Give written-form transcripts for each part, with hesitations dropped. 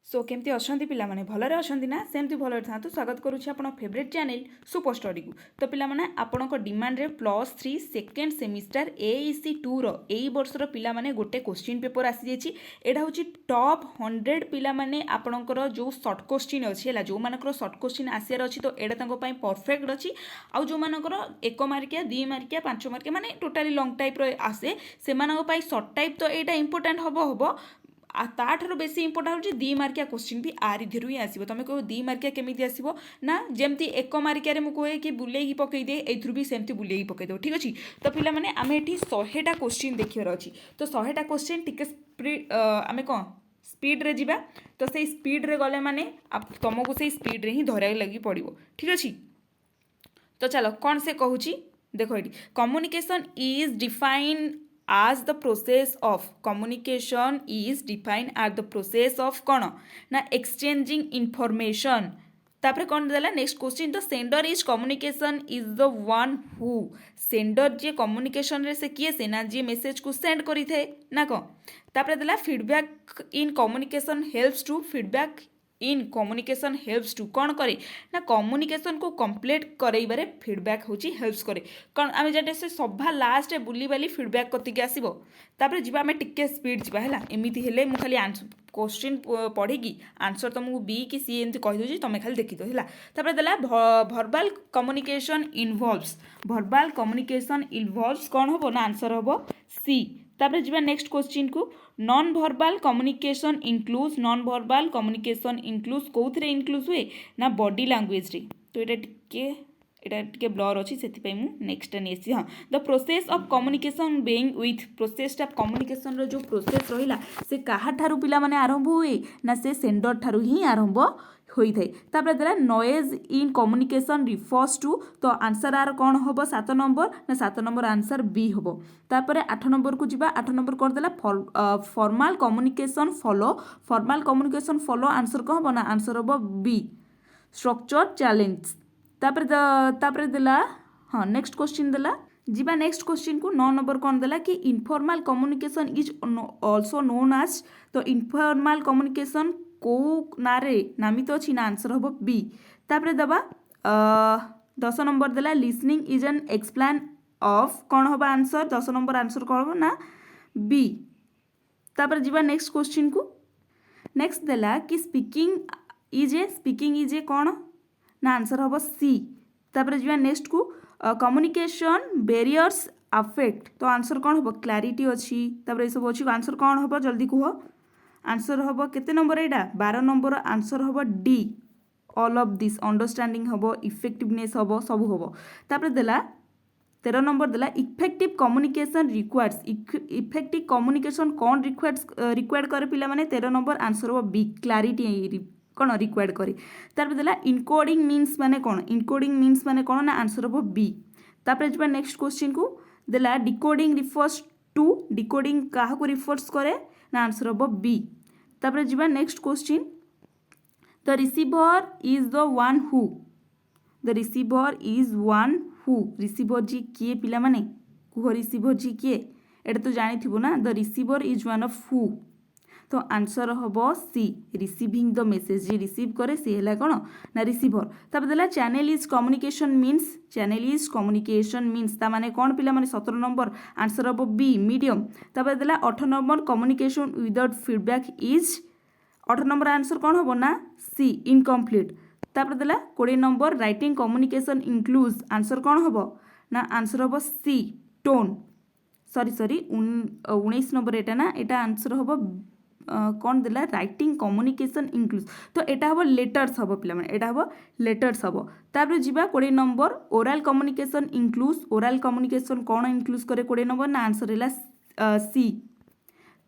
सो केमती अच्छा पिलाने भलरे अच्छा ना सेमती भलरे था स्वागत करुच्ची आप फेवरेट चैनल सुपर स्टडी को। तो पिलाने आपण डिमांड रे +3 सेकेंड सेमिस्टर AEC 2 रही वर्षर पिलाने गोटे क्वेश्चन पेपर आसी जाइए। यहाँ हूँ टॉप 100 पिलाने आपणकर जो सर्ट क्वेश्चन अच्छी है जो मानकर सर्ट क्वेश्चन आसार अच्छी तो यहाँ परफेक्ट अच्छी आउ जो मानकर 1 मार्किया 2 मार्किया 5 मार्किया माने टोटाली लंग टाइप आसे से सर्ट टाइप तो यहाँ इंपोर्टाट हम ताठू बेसी इंपोर्टाट हूँ 2 मार्किया क्वेश्चन भी आरी धिरु ही आसो। तुम कह 2 मार्किया केमी आसो ना जमती 1 मार्किया मुझे कि बुले पकईदे एथुर भी सेमती बुले पकईदेव। ठीक अच्छे तो पिलाने आम ये 100टा क्वेश्चन देखार अच्छी तो 100टा क्वेश्चन टी आम कौन स्पीड रे जीवा तो से स्पीड रे गले माने तुमको से स्पीड रे ही धरा लगी पड़ो। ठीक अच्छे तो चलो कौन से कहूँ देख ये communication is define as the process of communication is defined as the process of कौन ना exchanging information। तापर कौन देला next question the sender is communication is the one who sender J communication रे से किए से ना जे मेसेज को सेंड करी थे ना कौन। तापर देला feedback in communication helps to feedback in communication helps to कौन करे ना कम्युनिकेशन को कंप्लीट करइबारे फीडबैक होची हेल्प्स करे कौन आम जाटे से सभा लास्ट बुली बाली फीडबैक कतिके आसीबो। तापर जीवा आम टिके स्पीड जीवा हैला एमिति हेले मु खाली क्वेश्चन पढ़ी आंसर तुमको बी कि सी एमती कहीदे तुम खाली देखी दो। तापर देला भर्बाल कम्युनिकेशन इनवॉल्व्स कौन हम ना आंसर हम सी। तापर जीवा नेक्स्ट क्वेश्चन को नॉन भर्बाल कम्युनिकेशन इनक्लूड्स कौथिरे इनक्लूड्स हुए ना बॉडी लैंग्वेज रे। तो यहाँ टे ब्लर अच्छी से नेक्स्ट नहीं आसी हाँ the process of communication being with process of communication जो प्रोसेस रहा से कहा ठारू पिला माने आरंभ हुए ना से सेंडर ठारू ही आरंभ होई थाए। तापर देला noise in communication refers to तो आंसर आर कौन हम 7 नंबर ना 7 नंबर आंसर बी हम। तापर 8 नंबर को जीवा 8 नंबर कर देला फॉर्मल कम्युनिकेशन फॉलो आंसर कौन हम ना आंसर हम बी स्ट्रक्चर चैलेंज। तापर देला हाँ नेक्स्ट क्वेश्चन देला जीवा नेक्स्ट क्वेश्चन को 9 नंबर कौन देला कि informal communication is also known as तो इनफॉर्मल कम्युनिकेशन को नारे नामित अच्छी ना आंसर हम बी। तापर दबा 10 नंबर देला listening is an explain of कौन हम आंसर 10 नंबर आंसर कौन हम ना बी। तापर जीवा नेक्स्ट क्वेश्चन को नेक्स्ट देला कि स्पीकिंग इज ए कौन ना आंसर हम सी। तापर जीवा नेक्स्ट को कम्युनिकेशन बैरियर्स अफेक्ट तो आंसर कौन हम क्लैरिटी अच्छी तापर ये सब अच्छी आंसर कौन हम जल्दी कह आंसर हम केते नंबर यहाँ 12 नंबर आंसर हम D all of this understanding हम इफेक्टिवनेस हम सब हम। तापर देला 13 नंबर देला effective communication requires effective communication कौन रिक्वायर्ड करे पिला माने 13 नंबर आंसर हम बी क्लैरिटी कौन रिक्वायर्ड करे। तापर देला इनकोडिंग मीन्स माने कौन ना आंसर हम बी। तापर जब नेक्स्ट क्वेश्चन को देला डिकोडिंग रिफर्स टू डिकोडिंग क्या रिफर्स करे ना आंसर हम बी। तापर जब next question the receiver is the one who receiver जी किए पिला माने कुह रिसीवर जी किए एटा तो जानी थी ना the receiver is one of who तो आंसर हम सी रिसीविंग द मेसेज जी रिसीव करे सी है कौन ना रिसीवर। तापर देला चैनल इज कम्युनिकेशन मीन्स ता माने कौन पिला माने 17 नंबर आंसर हम बी मीडियम। तापर देला 18 number communication without feedback is 18 number answer कौन हम ना सी इनकम्प्लीट। तापर देला 20 number writing communication includes answer कौन हम ना आंसर हम सी टोन सॉरी 19 नंबर एटा ना एटा आंसर हम कौन देला राइटिंग कम्युनिकेशन इंक्लूड्स तो यहाँ हम लेटर्स हम पिला माने एटा हम लेटर्स हम। तापर जीवा 20 नंबर ओराल कम्युनिकेशन कौन इंक्लूड्स करे 20 नंबर ना आंसर है सी।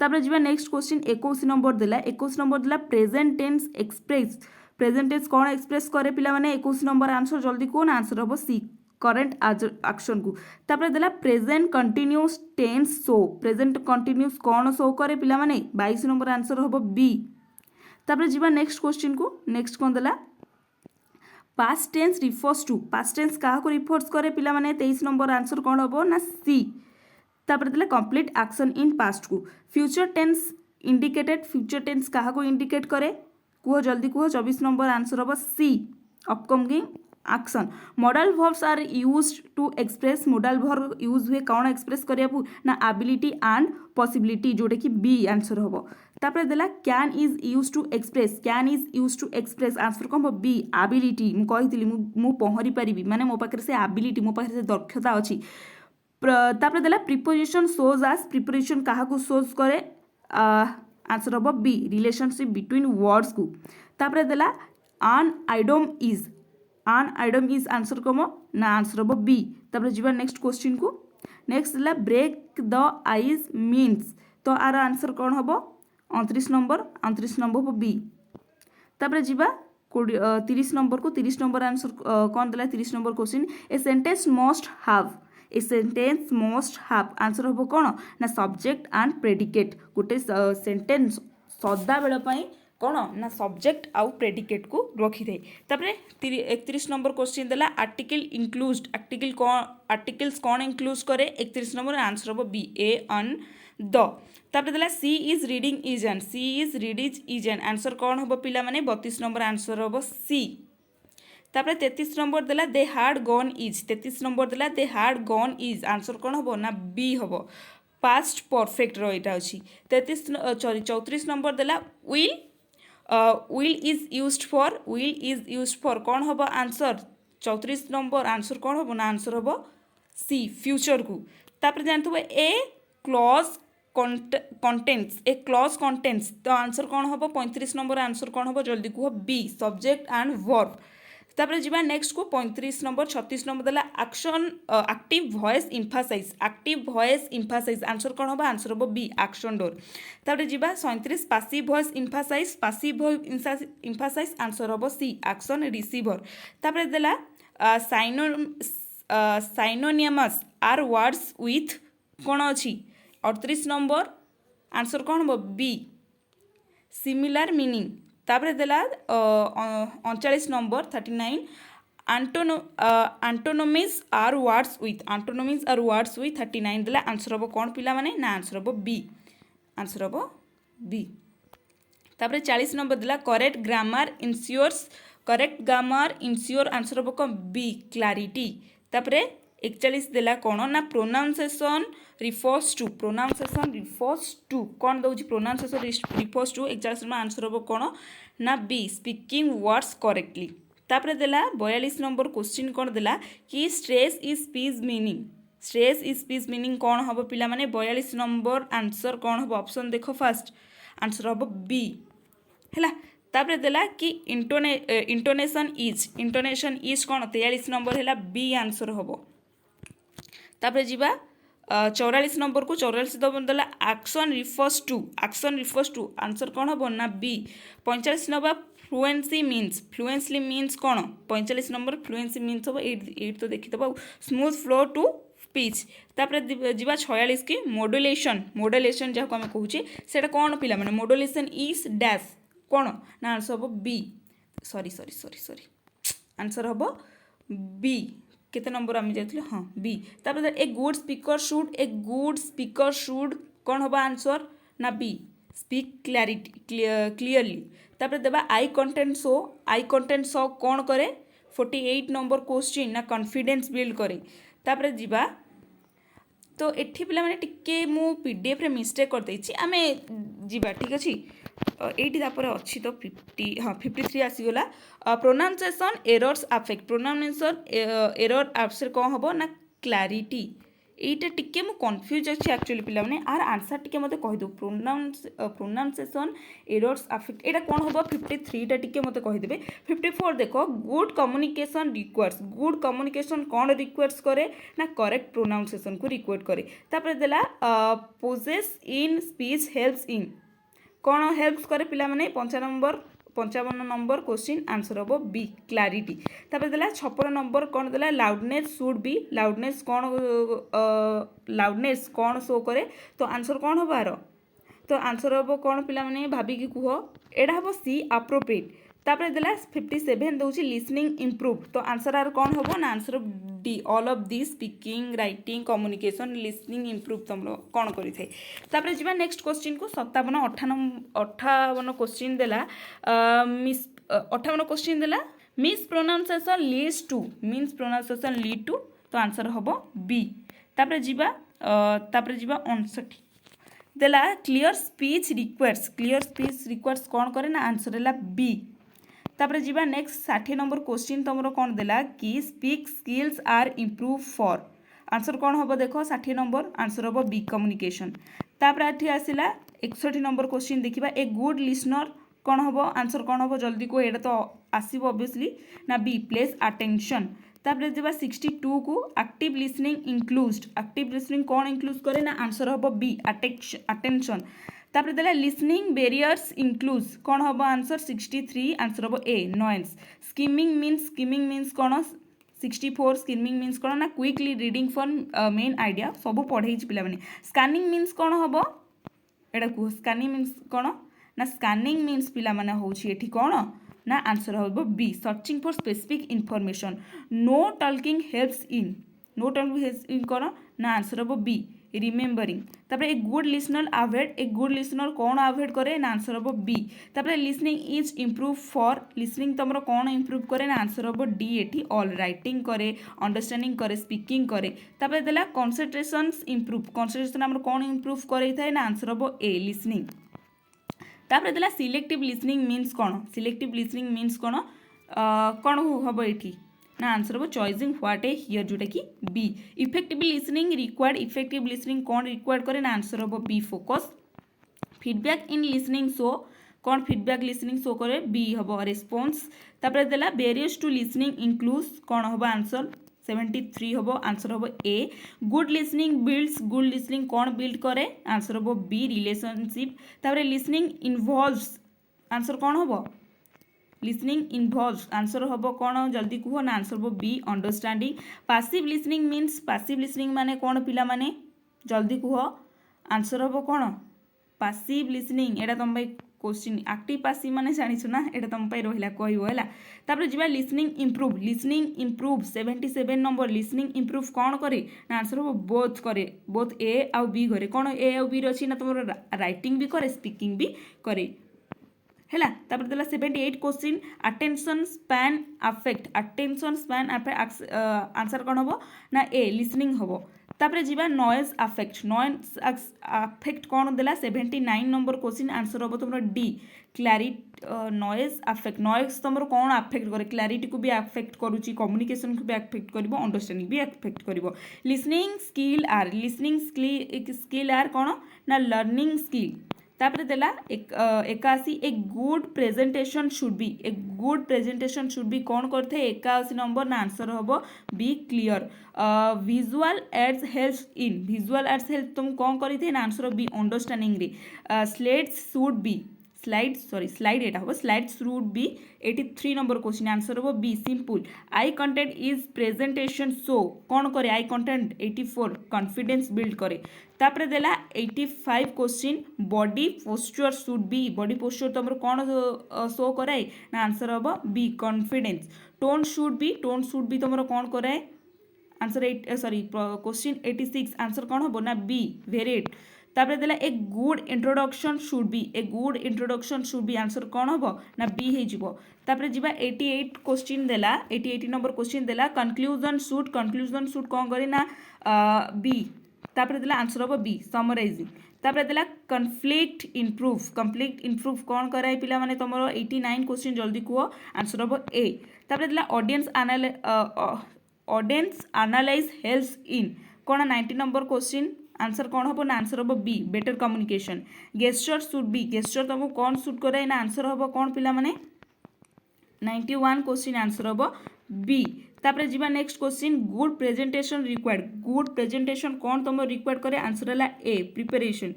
तापर जीवा नेक्स्ट क्वेश्चन 21 नंबर देला प्रेजेंट टेंस कौन एक्सप्रेस करे पिला माने 21 नंबर आंसर जल्दी कौन आंसर हम सी करेंट एक्शन को। तापर देला प्रेजेंट कंटिन्यूस टेंस कौन शो करे पिला माने 22 नंबर आंसर हम बी। तापर जीवा नेक्स्ट क्वेश्चन को नेक्स्ट कौन देला past tense refers to past tense क्या रिफर्स करे पिला माने 23 नंबर आंसर कौन हम ना सी। तापर देला कंप्लीट एक्शन इन पास्ट को future tense indicated future tense क्या इंडिकेट करे कुह जल्दी कुह 24 नंबर आंसर हम C upcoming action modal verbs are used to express modal verb use हुए कौन एक्सप्रेस करने ना एबिलिटी एंड पॉसिबिलिटी जोटा कि बी आंसर हम तापर देला can is use to express can is use to express answer कौन हम बी एबिलिटी मुझे मु पहरी पारि माने मो पाखे से एबिलिटी मो पाखे से दक्षता अच्छी तापर देला प्रिपोजिशन शोज आस प्रिपोजिशन क्या शोज करे आंसर हम बी रिलेशनशिप बिटवीन वर्ड्स को तापर देला आन आइडम इज आंसर कम ना आंसर हम बी तापर जी नेक्स्ट क्वेश्चन को नेक्स्ट देला ब्रेक द आइज मीन्स तो आर आंसर कौन हम 29 नंबर हम बी तापर जी 30 नंबर को 30 नंबर आंसर कौन देला 30 number question a sentence must have answer हम कौन ना सब्जेक्ट एंड प्रेडिकेट गोटे सेंटेंस सदा बेल कौन ना सब्जेक्ट आउ प्रेडिकेट को रखी थाए तापरे 31 नंबर क्वेश्चन देला आर्टिकल्स कौन इंक्लूड करे 31 नंबर आंसर हम बी ए अन द तापरे देला C is reading is an answer कौन हम पिला माने 32 नंबर आंसर हम सी तापरे 33 नंबर देला दे हार्ड गॉन इज 33 नंबर देला दे हार्ड गॉन इज आंसर कौन हम ना बी हम पास्ट परफेक्ट रहा अच्छी 34 नंबर देला विल इज यूज्ड फॉर कौन हम आंसर 34 नंबर आंसर कौन हम ना आंसर हम सी फ्यूचर को तापर जानते हुए ए क्लॉज कंटेंट्स तो आंसर कौन हम 35 नंबर आंसर कौन हम जल्दी कह बी सब्जेक्ट एंड वर्ब तापर जी नेक्स्ट को 35 नंबर 36 नंबर देला एक्शन एक्टिव वॉइस इम्फासाइज आंसर कौन हम आंसर हम बी एक्शन डोर तापर जी 37 पासिव वॉइस इम्फासाइज आंसर हम सी एक्शन रिसीवर तापर देला साइनोनियमस आर वर्ड्स विथ कौन अच्छी 38 नंबर आंसर कौन हम बी सिमिलर मीनिंग तापर देला 39 नंबर 39 एंटोनोमीज आर वर्ड्स विथ 39 देला आंसर हम कौन पिला माने ना आंसर हम बी तापर 40 नंबर देला करेक्ट ग्रामर इंश्योर आंसर हम कौन बी क्लैरिटी तापर 41 देला कौन ना प्रोनाउंसिएशन रिफर्स टू कौन दौर pronunciation refers to 41 number answer हम कौन ना बी स्पीकिंग वर्ड्स करेक्टली तापर देला 42 नंबर क्वेश्चन कौन देला कि स्ट्रेस इज स्पीच मीनिंग कौन हम पिला माने 42 नंबर आंसर कौन हम ऑप्शन देखो फास्ट आंसर हम बी है तापर देला कि इंटोनेशन इज कौन 43 नंबर है बी आंसर हम तापर जीवा 44 नंबर को 44 देला एक्शन रिफर्स टू आंसर कौन हम ना बी 45 नंबर फ्लुएंसी मीन्स कौन 45 नंबर फ्लुएंसी मीन्स हम एट तो देखी दब स्मूथ फ्लो टू स्पीच तापर जीवा 46 की मॉड्यूलेशन जहाँ आम कहूचे से कौन पिला माने मॉड्यूलेशन इज डैश कौन ना आंसर हम बी सॉरी आंसर हम बी केते नंबर आम जाइए हाँ बी तापर ए गुड स्पीकर शुड कौन हम आंसर ना बी स्पीक क्लियरली तापर देबा आई कंटेंट शो कौन करे 48 नंबर क्वेश्चन ना कॉन्फिडेंस बिल्ड करे तापर जीवा तो एठी पिला माने टिके मु पीडीएफ रे मिस्टेक कर देछि आमे जीवा ठीक अछि एटी तापर अच्छी तो 50 हाँ 53 आसीगला प्रोनाउंसिएशन एरर्स अफेक्ट एरर आफसेर कौन हम ना क्लैरिटी एटा टिके मु कंफ्यूज अच्छी एक्चुअली पिला माने आर आंसर टिके मते कहि दो प्रोनाउंसिएशन एरर्स अफेक्ट एटा कौन हम 53 टा टिके मते कहि देबे 54 देखो गुड कम्युनिकेशन कौन रिक्वेस्ट करे ना करेक्ट प्रोनाउंसिएशन को रिक्वेस्ट करे तापर देला pauses in speech helps in कौन हेल्प्स करे पिला माने 55 नंबर क्वेश्चन आंसर हम बी क्लैरिटी तापर देला 56 नंबर कौन देला लाउडनेस शुड बी लाउडनेस कौन शो करे तो आंसर कौन हम आर तो आंसर हम कौन पिला माने भाभी की कह एडा हम सी अप्रोप्रिएट तापर देला 57 दूसरी लिसनिंग इम्प्रूव तो आंसर आर कौन हम ना answer D all of this speaking writing communication listening improve तुम कौन करें तापर जी नेक्स्ट क्वेश्चन को 57 58 क्वेश्चन देला मिस 58 क्वेश्चन देला मिस प्रोनाउंसिएशन लीड टू तो आंसर हम बी तापर जीवा 59 देला क्लियर स्पीच रिक्वायर्स कौन करे ना आंसर है बी तापर जीवा नेक्स्ट 60 नंबर क्वेश्चन तुम कौन देला कि speak skills are improve for answer कौन हम देख 60 नंबर आंसर हम बी कम्युनिकेशन तापर ये आसला 61 नंबर क्वेश्चन देखा ए गुड लिसनर कौन हम आंसर कौन हम जल्दी को ये तो आसब ऑब्वियसली ना बी प्लेस अटेंशन तापर जब 62 को एक्टिव लिसनिंग कौन इंक्लूड करे ना आंसर हम बी अटेंशन तापर देला लिसनिंग बेरियर्स इंक्लूड कौन हम आंसर 63 आंसर हम ए नॉइस स्किमिंग मीन्स कौन 64 स्किमिंग मीन्स कौन ना quickly reading for main idea सब पढ़े पे स्कानिंग मीन्स कौन हम एटा कह स्कानिंग मीन्स कौन ना स्कानिंग मीन्स पिला माने होछि एठी कौन ना आंसर हम B searching for specific information no talking helps in कौन ना आंसर हम बी रिमेम्बरिंग तापर ए गुड लिसनर कौन अवॉइड करे ना आंसर हम बी तापर listening is improve for listening तुम कौन इम्प्रूव करे ना आंसर हम डी एटी ऑल राइटिंग करे अंडरस्टैंडिंग करे स्पीकिंग करे तापर देला कंसंट्रेशन आम कौन इम्प्रूव करे था ना आंसर हम ए लिसनिंग तापर देला सिलेक्टिव लिसनिंग मीन्स कौन कौन हम ये ना आंसर हम चॉइसिंग व्हाट ए हियर जोटा कि बी इफेक्टिव लिसनिंग कौन रिक्वायर्ड करे ना आंसर हम B focus feedback in listening show कौन फीडबैक लिसनिंग शो करे बी हम रेस्पॉन्स तापर देला बैरियर्स टू लिसनिंग इंक्लूड्स कौन हम आंसर 73 हम आंसर हम ए गुड लिसनिंग कौन बिल्ड करे आंसर हम बी रिलेशनशिप तापर लिसनिंग इन्वॉल्व्स आंसर कौन हम लिसनिंग इन्वॉल्व्स आंसर हम कौन जल्दी कह ना आंसर हम बी अंडरस्टैंडिंग पासिव लिसनिंग माने कौन पिला माने जल्दी कह आंसर हम कौन पासिव लिसनिंग एटा तुम क्वेश्चन एक्टिव पासिव माने जानिछु ना एटा तुम रहिला कहबो हैला तापर जिबा listening improve 77 number listening improve कौन करे ना आंसर हम बोथ ए आउ बी करे कौन ए आउ बी रछि ना तुम राइटिंग भी करे स्पीकिंग भी करे हैला तापर देला 78 question attention span affect answer कौन हम ना ए लिसनिंग हम तापर जीवा नॉइज अफेक्ट कौन देला 79 नंबर क्वेश्चन आंसर हम तुम डी क्लैरिटी नॉइज तुम कौन अफेक्ट करे क्लैरिटी को भी अफेक्ट करुच्ची कम्युनिकेशन को भी अफेक्ट कर अंडरस्टैंडिंग भी अफेक्ट कर लिसनिंग स्किल आर कौन ना लर्निंग स्किल तापर देला 81 a good presentation should be कौन करते 81 नंबर ना आंसर हम B clear visual aids help तुम कौन करते ना आंसर बी अंडरस्टैंडिंग रे slides should be 83 number question answer हम B simple I content is presentation show कौन करे आई कंटेंट 84 कॉन्फिडेंस बिल्ड करे तापर देला 85 क्वेश्चन बॉडी पोस्चर तुम कौन शो कराए ना आंसर हम B confidence tone should be तुम कौन कराए आंसर क्वेश्चन 86 आंसर कौन हम ना बी वेरिएट तापर देला a good introduction should be answer कौन हम ना बी हे जिवो तापर जिबा 88 क्वेश्चन देला 88 नंबर क्वेश्चन देला कंक्लूजन शुड कौन करे ना बी तापर देला आंसर हम बी समराइजिंग तापर देला कन्फ्लिक्ट इम्प्रूव कौन कराए पिला माने तमरो 89 क्वेश्चन जल्दी कहो आंसर हम ए तापर देला ऑडियंस एनालाइज हेल्प्स इन कौन 90 नंबर क्वेश्चन आंसर कौन हम ना आंसर हम बी बेटर कम्युनिकेशन गेस्चर तुमको कौन सूट कराए ना आंसर हम कौन पिला माने 91 क्वेश्चन आंसर हम बी तापर जीवा नेक्स्ट क्वेश्चन गुड प्रेजेंटेशन कौन तुम रिक्वायर्ड करे आंसर है a preparation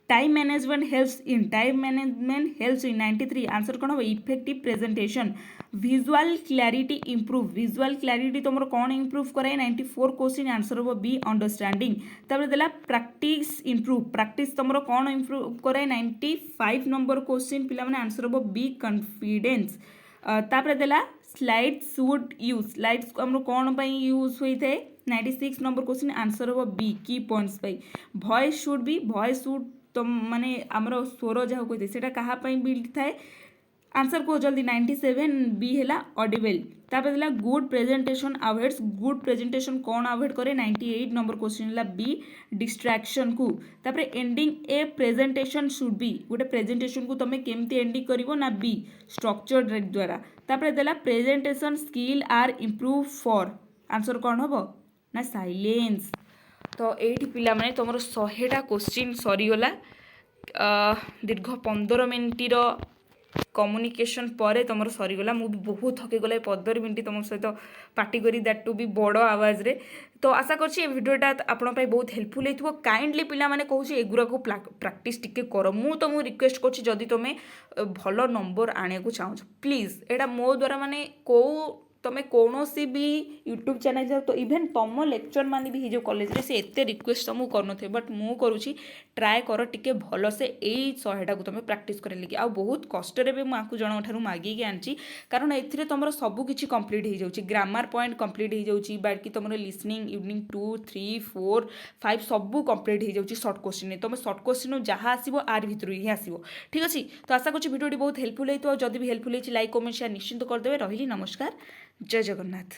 time management helps in 93 answer कौन हम इफेक्टिव प्रेजेंटेशन विजुअल क्लैरिटी तुम कौन इम्प्रूव कराए 94 क्वेश्चन आंसर हम बी अंडरस्टैंडिंग तापर देला प्रैक्टिस तुम कौन इम्प्रूव कराए 95 नंबर क्वेश्चन पिला माने आंसर हम बी कॉन्फिडेंस तापर देला स्लाइड शुड यूज स्लाइड्स को आम कौन यूज होता है 96 नंबर क्वेश्चन आंसर हम बी की points voice should be voice should तो माने आमर स्वर जहाँ कहते हैं क्या बिल्ड थाए आंसर को जल्दी 97 बी है ऑडिबल तापर देला good presentation avoids good presentation कौन अवॉइड करे 98 नंबर क्वेश्चन है बी डिस्ट्रैक्शन को तापर ending A presentation should B गोटे प्रेजेंटेशन को तुम केमती एंडिंग करिवो ना बी स्ट्रक्चर द्वारा तापर देला presentation skill are improve for answer कौन हम ना साइलेंस तो ये पिला माने तुम 100टा क्वेश्चन सरीगला दीर्घ 15 मिनिटर कम्युनिकेशन पर तुम सरीगला मुझे बहुत थकीगला 15 मिनट तुम सहित पार्टी करी दैट टू बी बड़ आवाज रे तो आशा करछि भिडियोटा आपण बहुत हेल्पफुल होइथिबो काइंडली पिला माने कहूछि एगुरा को प्रैक्टिस टिके कर मु तुमको रिक्वेस्ट करछि जदि तुमे भल नंबर आने को चाहो प्लीज एटा मो द्वारा माने को तुम्हें कौन सी भी यूट्यूब चैनल जाओ तो इभेन तुम लेक्चर मान भी जो कॉलेज से एते रिक्वेस्ट तुमको कर बट मु करुँची ट्राए कर टिके भल से यही 100टा को तुम्हें प्रैक्टिस कर लेकिन आ बहुत कष्ट भी मुझे जन ठार मागिकी आनी कारण ए तुम सबकि कम्प्लीट हो जाऊँगी ग्रामर पॉइंट कम्प्लीट हो जाऊँगी बाकी तुम लिसनिंग यूनिट 2 3 4 5 सब कम्प्लीट हो जाऊँगी सर्ट क्वेश्चन तुम सर्ट क्वेश्चन जहाँ आसो आर भितर ही आसो ठीक अच्छे तो आशा करूँ भिडियोटी बहुत हेल्पफुल होती जब भी हेल्पफुल होती लाइक कमेंट शेयर निश्चिंत करदे रही नमस्कार जय जगन्नाथ।